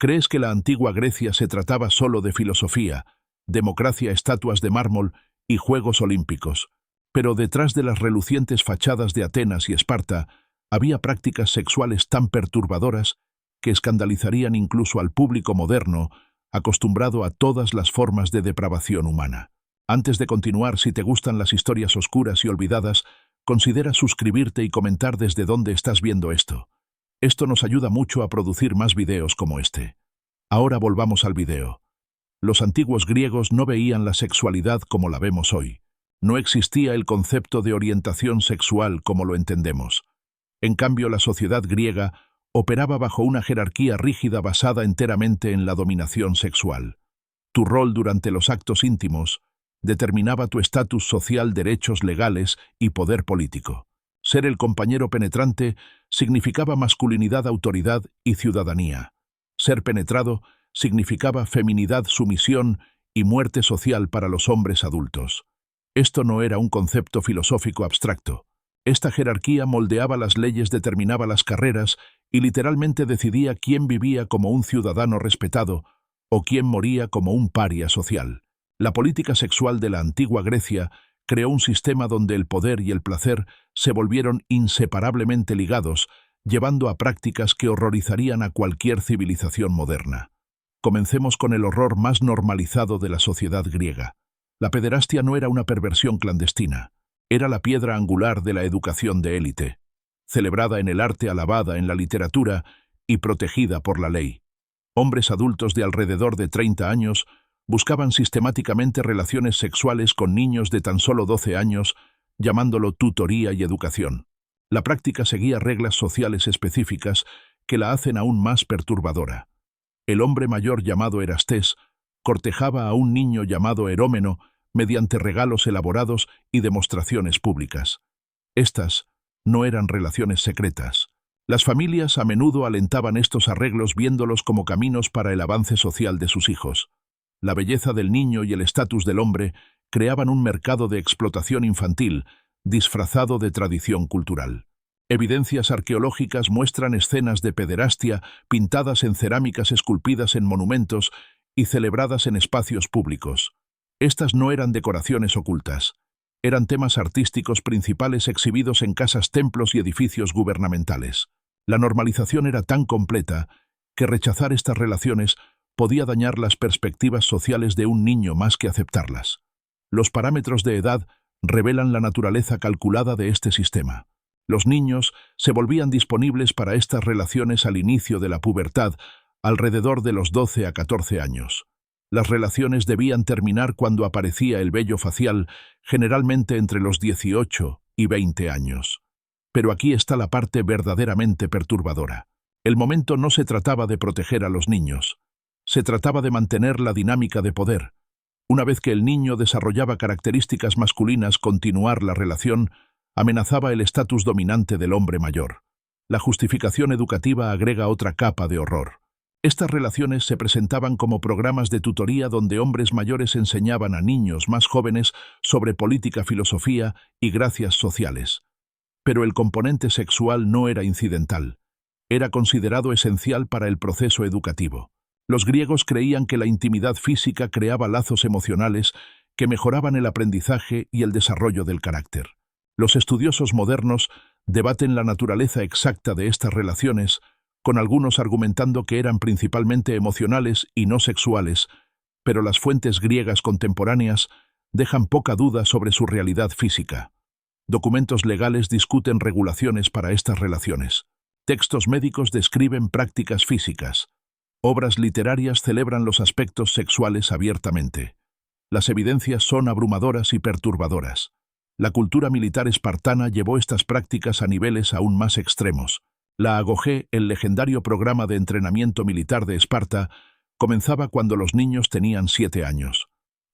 Crees que la antigua Grecia se trataba solo de filosofía, democracia, estatuas de mármol y Juegos Olímpicos, pero detrás de las relucientes fachadas de Atenas y Esparta había prácticas sexuales tan perturbadoras que escandalizarían incluso al público moderno, acostumbrado a todas las formas de depravación humana. Antes de continuar, si te gustan las historias oscuras y olvidadas, considera suscribirte y comentar desde dónde estás viendo esto. Esto nos ayuda mucho a producir más videos como este. Ahora volvamos al video. Los antiguos griegos no veían la sexualidad como la vemos hoy. No existía el concepto de orientación sexual como lo entendemos. En cambio, la sociedad griega operaba bajo una jerarquía rígida basada enteramente en la dominación sexual. Tu rol durante los actos íntimos determinaba tu estatus social, derechos legales y poder político. Ser el compañero penetrante significaba masculinidad, autoridad y ciudadanía. Ser penetrado significaba feminidad, sumisión y muerte social para los hombres adultos. Esto no era un concepto filosófico abstracto. Esta jerarquía moldeaba las leyes, determinaba las carreras y literalmente decidía quién vivía como un ciudadano respetado o quién moría como un paria social. La política sexual de la antigua Grecia creó un sistema donde el poder y el placer se volvieron inseparablemente ligados, llevando a prácticas que horrorizarían a cualquier civilización moderna. Comencemos con el horror más normalizado de la sociedad griega. La pederastia no era una perversión clandestina, era la piedra angular de la educación de élite, celebrada en el arte, alabada en la literatura y protegida por la ley. Hombres adultos de alrededor de 30 años buscaban sistemáticamente relaciones sexuales con niños de tan solo 12 años, llamándolo tutoría y educación. La práctica seguía reglas sociales específicas que la hacen aún más perturbadora. El hombre mayor llamado Erastés cortejaba a un niño llamado Erómeno mediante regalos elaborados y demostraciones públicas. Estas no eran relaciones secretas. Las familias a menudo alentaban estos arreglos viéndolos como caminos para el avance social de sus hijos. La belleza del niño y el estatus del hombre creaban un mercado de explotación infantil, disfrazado de tradición cultural. Evidencias arqueológicas muestran escenas de pederastia pintadas en cerámicas, esculpidas en monumentos y celebradas en espacios públicos. Estas no eran decoraciones ocultas. Eran temas artísticos principales exhibidos en casas, templos y edificios gubernamentales. La normalización era tan completa que rechazar estas relaciones podía dañar las perspectivas sociales de un niño más que aceptarlas. Los parámetros de edad revelan la naturaleza calculada de este sistema. Los niños se volvían disponibles para estas relaciones al inicio de la pubertad, alrededor de los 12 a 14 años. Las relaciones debían terminar cuando aparecía el vello facial, generalmente entre los 18 y 20 años. Pero aquí está la parte verdaderamente perturbadora. El momento no se trataba de proteger a los niños. Se trataba de mantener la dinámica de poder. Una vez que el niño desarrollaba características masculinas, continuar la relación amenazaba el estatus dominante del hombre mayor. La justificación educativa agrega otra capa de horror. Estas relaciones se presentaban como programas de tutoría donde hombres mayores enseñaban a niños más jóvenes sobre política, filosofía y gracias sociales. Pero el componente sexual no era incidental. Era considerado esencial para el proceso educativo. Los griegos creían que la intimidad física creaba lazos emocionales que mejoraban el aprendizaje y el desarrollo del carácter. Los estudiosos modernos debaten la naturaleza exacta de estas relaciones, con algunos argumentando que eran principalmente emocionales y no sexuales, pero las fuentes griegas contemporáneas dejan poca duda sobre su realidad física. Documentos legales discuten regulaciones para estas relaciones. Textos médicos describen prácticas físicas. Obras literarias celebran los aspectos sexuales abiertamente. Las evidencias son abrumadoras y perturbadoras. La cultura militar espartana llevó estas prácticas a niveles aún más extremos. La Agogé, el legendario programa de entrenamiento militar de Esparta, comenzaba cuando los niños tenían 7 años.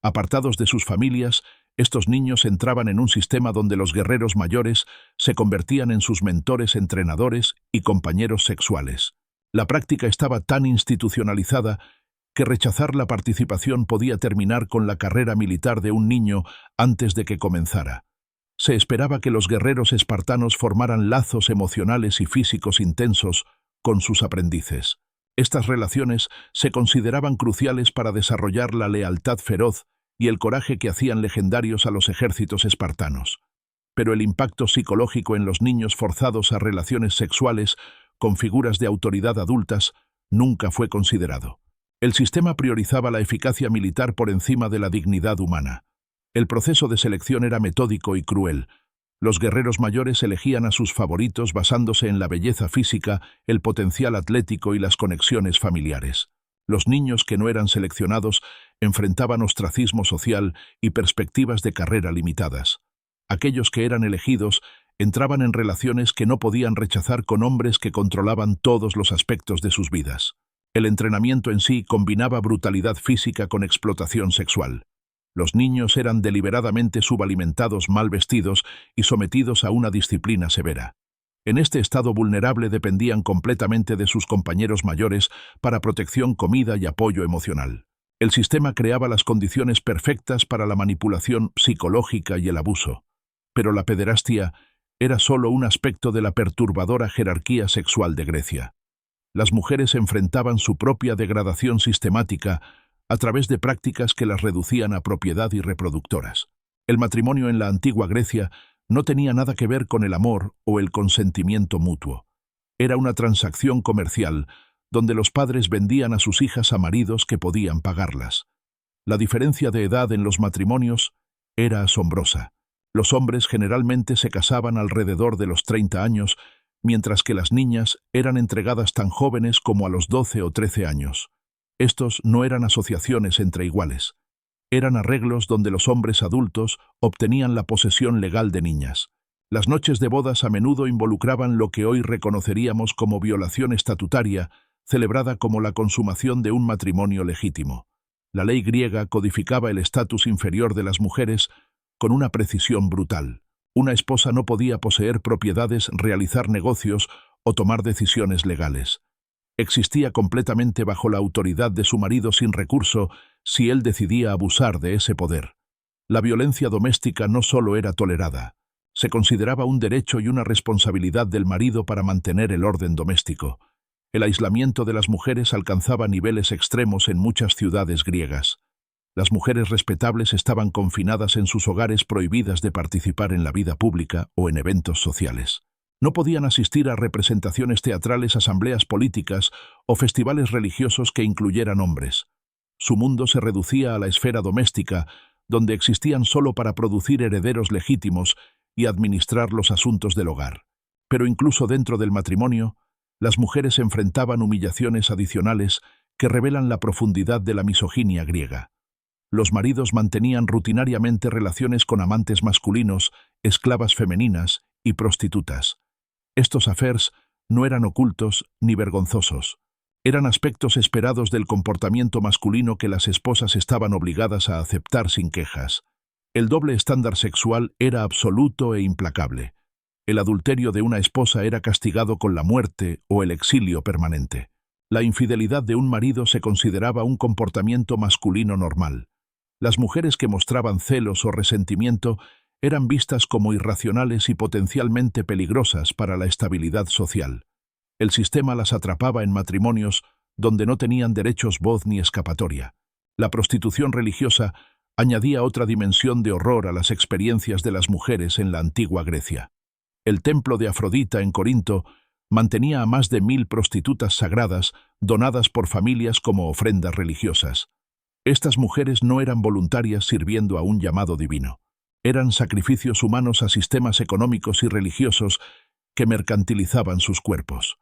Apartados de sus familias, estos niños entraban en un sistema donde los guerreros mayores se convertían en sus mentores, entrenadores y compañeros sexuales. La práctica estaba tan institucionalizada que rechazar la participación podía terminar con la carrera militar de un niño antes de que comenzara. Se esperaba que los guerreros espartanos formaran lazos emocionales y físicos intensos con sus aprendices. Estas relaciones se consideraban cruciales para desarrollar la lealtad feroz y el coraje que hacían legendarios a los ejércitos espartanos. Pero el impacto psicológico en los niños forzados a relaciones sexuales con figuras de autoridad adultas nunca fue considerado. El sistema priorizaba la eficacia militar por encima de la dignidad humana. El proceso de selección era metódico y cruel. Los guerreros mayores elegían a sus favoritos basándose en la belleza física, el potencial atlético y las conexiones familiares. Los niños que no eran seleccionados enfrentaban ostracismo social y perspectivas de carrera limitadas. Aquellos que eran elegidos entraban en relaciones que no podían rechazar con hombres que controlaban todos los aspectos de sus vidas. El entrenamiento en sí combinaba brutalidad física con explotación sexual. Los niños eran deliberadamente subalimentados, mal vestidos y sometidos a una disciplina severa. En este estado vulnerable dependían completamente de sus compañeros mayores para protección, comida y apoyo emocional. El sistema creaba las condiciones perfectas para la manipulación psicológica y el abuso. Pero la pederastia era solo un aspecto de la perturbadora jerarquía sexual de Grecia. Las mujeres enfrentaban su propia degradación sistemática a través de prácticas que las reducían a propiedad y reproductoras. El matrimonio en la antigua Grecia no tenía nada que ver con el amor o el consentimiento mutuo. Era una transacción comercial donde los padres vendían a sus hijas a maridos que podían pagarlas. La diferencia de edad en los matrimonios era asombrosa. Los hombres generalmente se casaban alrededor de los 30 años, mientras que las niñas eran entregadas tan jóvenes como a los 12 o 13 años. Estos no eran asociaciones entre iguales. Eran arreglos donde los hombres adultos obtenían la posesión legal de niñas. Las noches de bodas a menudo involucraban lo que hoy reconoceríamos como violación estatutaria, celebrada como la consumación de un matrimonio legítimo. La ley griega codificaba el estatus inferior de las mujeres con una precisión brutal. Una esposa no podía poseer propiedades, realizar negocios o tomar decisiones legales. Existía completamente bajo la autoridad de su marido sin recurso si él decidía abusar de ese poder. La violencia doméstica no solo era tolerada, se consideraba un derecho y una responsabilidad del marido para mantener el orden doméstico. El aislamiento de las mujeres alcanzaba niveles extremos en muchas ciudades griegas. Las mujeres respetables estaban confinadas en sus hogares, prohibidas de participar en la vida pública o en eventos sociales. No podían asistir a representaciones teatrales, asambleas políticas o festivales religiosos que incluyeran hombres. Su mundo se reducía a la esfera doméstica, donde existían solo para producir herederos legítimos y administrar los asuntos del hogar. Pero incluso dentro del matrimonio, las mujeres enfrentaban humillaciones adicionales que revelan la profundidad de la misoginia griega. Los maridos mantenían rutinariamente relaciones con amantes masculinos, esclavas femeninas y prostitutas. Estos affairs no eran ocultos ni vergonzosos. Eran aspectos esperados del comportamiento masculino que las esposas estaban obligadas a aceptar sin quejas. El doble estándar sexual era absoluto e implacable. El adulterio de una esposa era castigado con la muerte o el exilio permanente. La infidelidad de un marido se consideraba un comportamiento masculino normal. Las mujeres que mostraban celos o resentimiento eran vistas como irracionales y potencialmente peligrosas para la estabilidad social. El sistema las atrapaba en matrimonios donde no tenían derechos, voz ni escapatoria. La prostitución religiosa añadía otra dimensión de horror a las experiencias de las mujeres en la antigua Grecia. El templo de Afrodita en Corinto mantenía a más de 1000 prostitutas sagradas donadas por familias como ofrendas religiosas. Estas mujeres no eran voluntarias sirviendo a un llamado divino. Eran sacrificios humanos a sistemas económicos y religiosos que mercantilizaban sus cuerpos.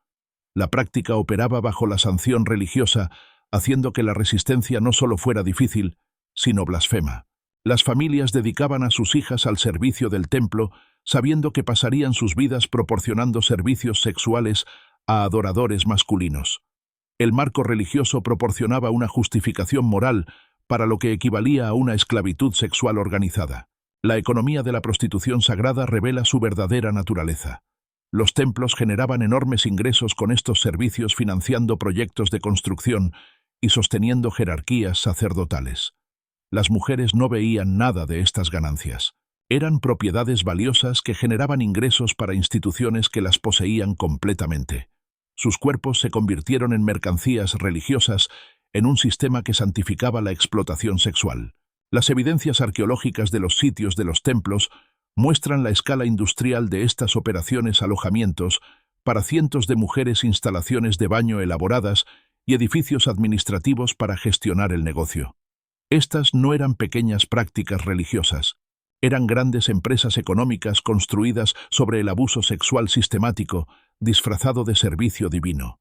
La práctica operaba bajo la sanción religiosa, haciendo que la resistencia no solo fuera difícil, sino blasfema. Las familias dedicaban a sus hijas al servicio del templo, sabiendo que pasarían sus vidas proporcionando servicios sexuales a adoradores masculinos. El marco religioso proporcionaba una justificación moral para lo que equivalía a una esclavitud sexual organizada. La economía de la prostitución sagrada revela su verdadera naturaleza. Los templos generaban enormes ingresos con estos servicios, financiando proyectos de construcción y sosteniendo jerarquías sacerdotales. Las mujeres no veían nada de estas ganancias. Eran propiedades valiosas que generaban ingresos para instituciones que las poseían completamente. Sus cuerpos se convirtieron en mercancías religiosas en un sistema que santificaba la explotación sexual. Las evidencias arqueológicas de los sitios de los templos muestran la escala industrial de estas operaciones alojamientos para cientos de mujeres, instalaciones de baño elaboradas y edificios administrativos para gestionar el negocio. Estas no eran pequeñas prácticas religiosas, eran grandes empresas económicas construidas sobre el abuso sexual sistemático, disfrazado de servicio divino.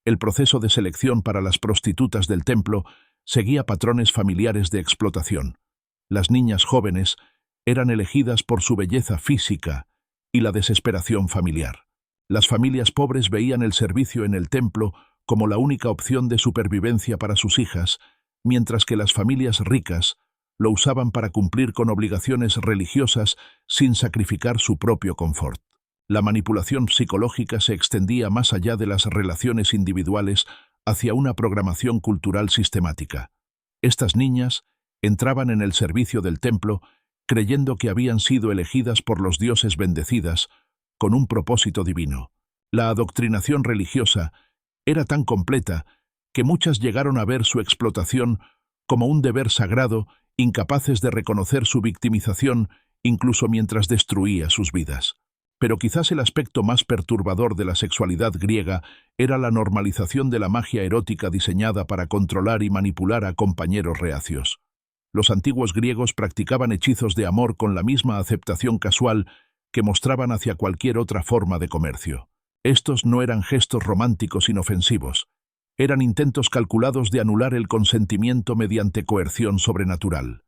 El proceso de selección para las prostitutas del templo seguía patrones familiares de explotación. Las niñas jóvenes eran elegidas por su belleza física y la desesperación familiar. Las familias pobres veían el servicio en el templo como la única opción de supervivencia para sus hijas, mientras que las familias ricas lo usaban para cumplir con obligaciones religiosas sin sacrificar su propio confort. La manipulación psicológica se extendía más allá de las relaciones individuales hacia una programación cultural sistemática. Estas niñas entraban en el servicio del templo creyendo que habían sido elegidas por los dioses bendecidas con un propósito divino. La adoctrinación religiosa era tan completa que muchas llegaron a ver su explotación como un deber sagrado, incapaces de reconocer su victimización incluso mientras destruía sus vidas. Pero quizás el aspecto más perturbador de la sexualidad griega era la normalización de la magia erótica diseñada para controlar y manipular a compañeros reacios. Los antiguos griegos practicaban hechizos de amor con la misma aceptación casual que mostraban hacia cualquier otra forma de comercio. Estos no eran gestos románticos inofensivos, eran intentos calculados de anular el consentimiento mediante coerción sobrenatural.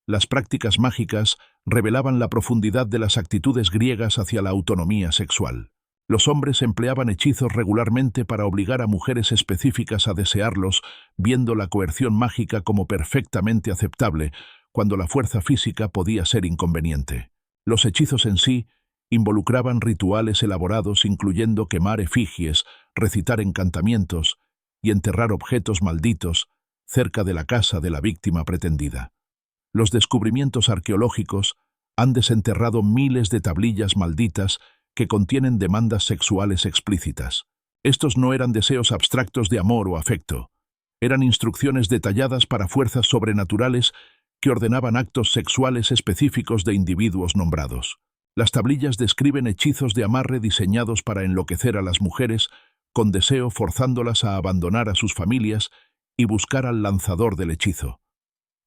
Las prácticas mágicas revelaban la profundidad de las actitudes griegas hacia la autonomía sexual. Los hombres empleaban hechizos regularmente para obligar a mujeres específicas a desearlos, viendo la coerción mágica como perfectamente aceptable, cuando la fuerza física podía ser inconveniente. Los hechizos en sí involucraban rituales elaborados incluyendo quemar efigies, recitar encantamientos y enterrar objetos malditos cerca de la casa de la víctima pretendida. Los descubrimientos arqueológicos han desenterrado miles de tablillas malditas que contienen demandas sexuales explícitas. Estos no eran deseos abstractos de amor o afecto, eran instrucciones detalladas para fuerzas sobrenaturales que ordenaban actos sexuales específicos de individuos nombrados. Las tablillas describen hechizos de amarre diseñados para enloquecer a las mujeres, con deseo forzándolas a abandonar a sus familias y buscar al lanzador del hechizo.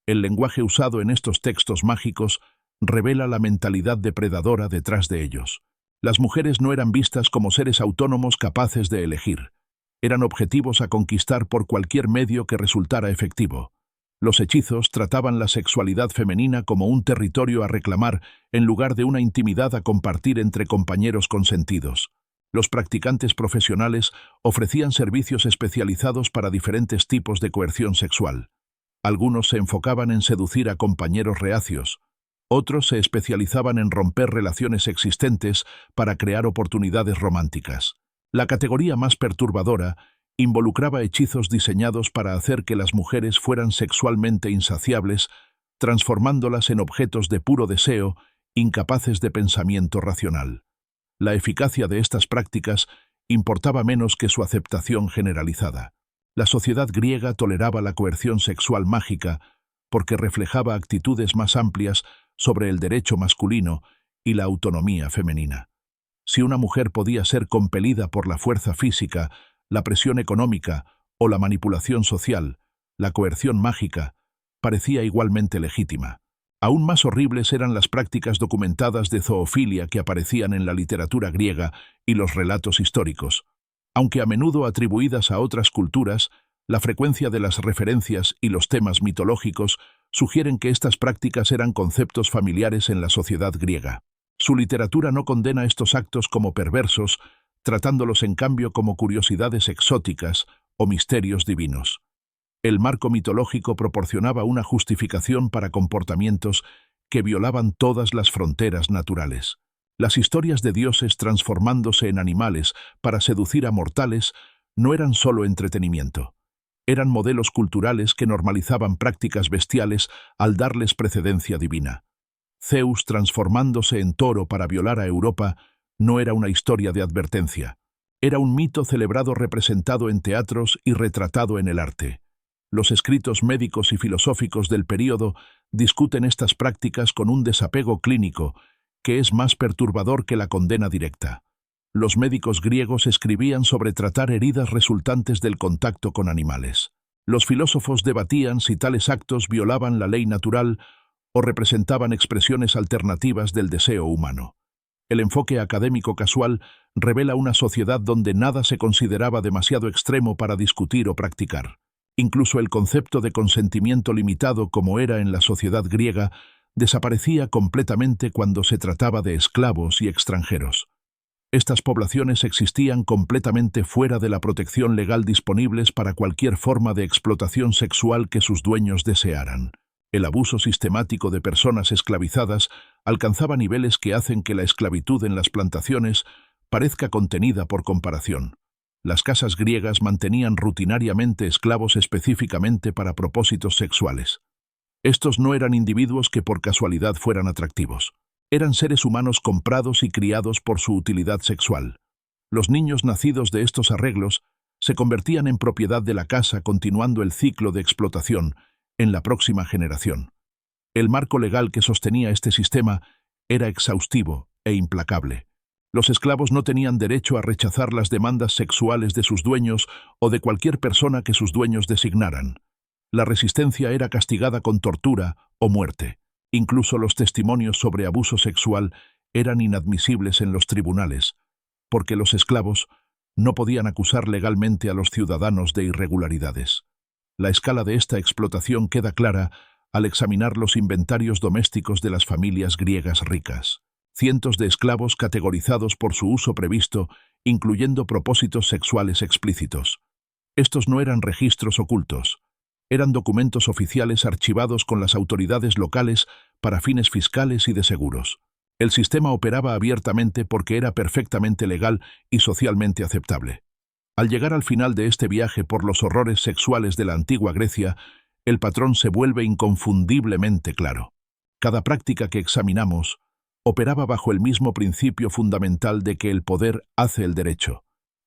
El lenguaje usado en estos textos mágicos revela la mentalidad depredadora detrás de ellos. Las mujeres no eran vistas como seres autónomos capaces de elegir. Eran objetivos a conquistar por cualquier medio que resultara efectivo. Los hechizos trataban la sexualidad femenina como un territorio a reclamar en lugar de una intimidad a compartir entre compañeros consentidos. Los practicantes profesionales ofrecían servicios especializados para diferentes tipos de coerción sexual. Algunos se enfocaban en seducir a compañeros reacios. Otros se especializaban en romper relaciones existentes para crear oportunidades románticas. La categoría más perturbadora involucraba hechizos diseñados para hacer que las mujeres fueran sexualmente insaciables, transformándolas en objetos de puro deseo, incapaces de pensamiento racional. La eficacia de estas prácticas importaba menos que su aceptación generalizada. La sociedad griega toleraba la coerción sexual mágica porque reflejaba actitudes más amplias sobre el derecho masculino y la autonomía femenina. Si una mujer podía ser compelida por la fuerza física, la presión económica o la manipulación social, la coerción mágica parecía igualmente legítima. Aún más horribles eran las prácticas documentadas de zoofilia que aparecían en la literatura griega y los relatos históricos. Aunque a menudo atribuidas a otras culturas, la frecuencia de las referencias y los temas mitológicos sugieren que estas prácticas eran conceptos familiares en la sociedad griega. Su literatura no condena estos actos como perversos, tratándolos en cambio como curiosidades exóticas o misterios divinos. El marco mitológico proporcionaba una justificación para comportamientos que violaban todas las fronteras naturales. Las historias de dioses transformándose en animales para seducir a mortales no eran solo entretenimiento. Eran modelos culturales que normalizaban prácticas bestiales al darles precedencia divina. Zeus transformándose en toro para violar a Europa no era una historia de advertencia. Era un mito celebrado representado en teatros y retratado en el arte. Los escritos médicos y filosóficos del período discuten estas prácticas con un desapego clínico que es más perturbador que la condena directa. Los médicos griegos escribían sobre tratar heridas resultantes del contacto con animales. Los filósofos debatían si tales actos violaban la ley natural o representaban expresiones alternativas del deseo humano. El enfoque académico casual revela una sociedad donde nada se consideraba demasiado extremo para discutir o practicar. Incluso el concepto de consentimiento limitado, como era en la sociedad griega, desaparecía completamente cuando se trataba de esclavos y extranjeros. Estas poblaciones existían completamente fuera de la protección legal disponibles para cualquier forma de explotación sexual que sus dueños desearan. El abuso sistemático de personas esclavizadas alcanzaba niveles que hacen que la esclavitud en las plantaciones parezca contenida por comparación. Las casas griegas mantenían rutinariamente esclavos específicamente para propósitos sexuales. Estos no eran individuos que por casualidad fueran atractivos. Eran seres humanos comprados y criados por su utilidad sexual. Los niños nacidos de estos arreglos se convertían en propiedad de la casa, continuando el ciclo de explotación en la próxima generación. El marco legal que sostenía este sistema era exhaustivo e implacable. Los esclavos no tenían derecho a rechazar las demandas sexuales de sus dueños o de cualquier persona que sus dueños designaran. La resistencia era castigada con tortura o muerte. Incluso los testimonios sobre abuso sexual eran inadmisibles en los tribunales, porque los esclavos no podían acusar legalmente a los ciudadanos de irregularidades. La escala de esta explotación queda clara al examinar los inventarios domésticos de las familias griegas ricas. Cientos de esclavos categorizados por su uso previsto, incluyendo propósitos sexuales explícitos. Estos no eran registros ocultos. Eran documentos oficiales archivados con las autoridades locales para fines fiscales y de seguros. El sistema operaba abiertamente porque era perfectamente legal y socialmente aceptable. Al llegar al final de este viaje por los horrores sexuales de la antigua Grecia, el patrón se vuelve inconfundiblemente claro. Cada práctica que examinamos operaba bajo el mismo principio fundamental de que el poder hace el derecho.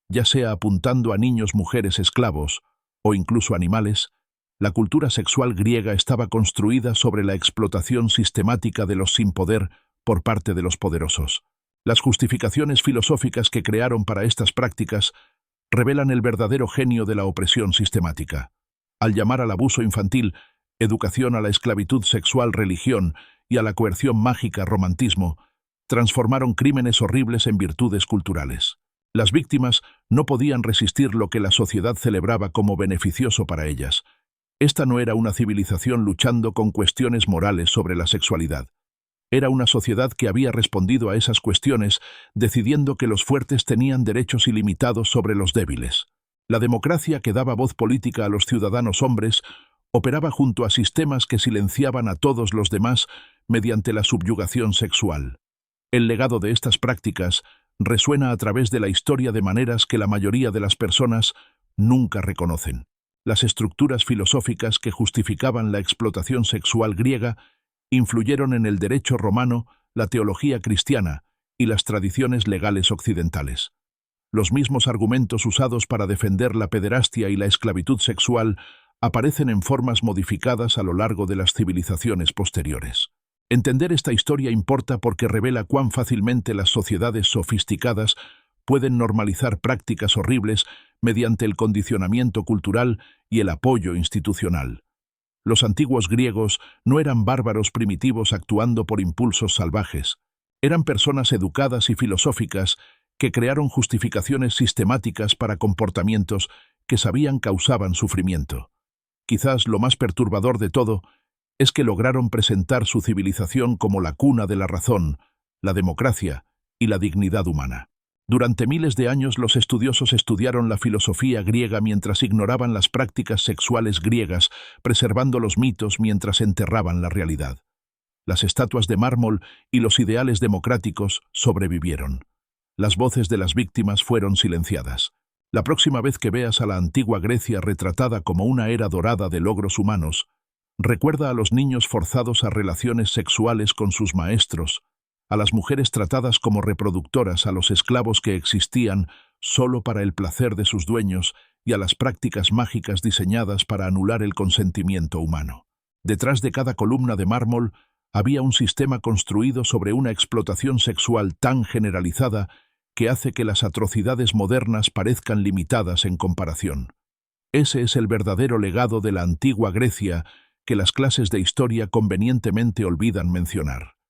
Ya sea apuntando a niños, mujeres, esclavos o incluso animales, la cultura sexual griega estaba construida sobre la explotación sistemática de los sin poder por parte de los poderosos. Las justificaciones filosóficas que crearon para estas prácticas revelan el verdadero genio de la opresión sistemática. Al llamar al abuso infantil educación, a la esclavitud sexual religión y a la coerción mágica romantismo, transformaron crímenes horribles en virtudes culturales. Las víctimas no podían resistir lo que la sociedad celebraba como beneficioso para ellas. Esta no era una civilización luchando con cuestiones morales sobre la sexualidad. Era una sociedad que había respondido a esas cuestiones, decidiendo que los fuertes tenían derechos ilimitados sobre los débiles. La democracia, que daba voz política a los ciudadanos hombres, operaba junto a sistemas que silenciaban a todos los demás mediante la subyugación sexual. El legado de estas prácticas resuena a través de la historia de maneras que la mayoría de las personas nunca reconocen. Las estructuras filosóficas que justificaban la explotación sexual griega influyeron en el derecho romano, la teología cristiana y las tradiciones legales occidentales. Los mismos argumentos usados para defender la pederastia y la esclavitud sexual aparecen en formas modificadas a lo largo de las civilizaciones posteriores. Entender esta historia importa porque revela cuán fácilmente las sociedades sofisticadas pueden normalizar prácticas horribles mediante el condicionamiento cultural y el apoyo institucional. Los antiguos griegos no eran bárbaros primitivos actuando por impulsos salvajes. Eran personas educadas y filosóficas que crearon justificaciones sistemáticas para comportamientos que sabían causaban sufrimiento. Quizás lo más perturbador de todo es que lograron presentar su civilización como la cuna de la razón, la democracia y la dignidad humana. Durante miles de años los estudiosos estudiaron la filosofía griega mientras ignoraban las prácticas sexuales griegas, preservando los mitos mientras enterraban la realidad. Las estatuas de mármol y los ideales democráticos sobrevivieron. Las voces de las víctimas fueron silenciadas. La próxima vez que veas a la antigua Grecia retratada como una era dorada de logros humanos, recuerda a los niños forzados a relaciones sexuales con sus maestros, a las mujeres tratadas como reproductoras, a los esclavos que existían solo para el placer de sus dueños y a las prácticas mágicas diseñadas para anular el consentimiento humano. Detrás de cada columna de mármol había un sistema construido sobre una explotación sexual tan generalizada que hace que las atrocidades modernas parezcan limitadas en comparación. Ese es el verdadero legado de la antigua Grecia que las clases de historia convenientemente olvidan mencionar.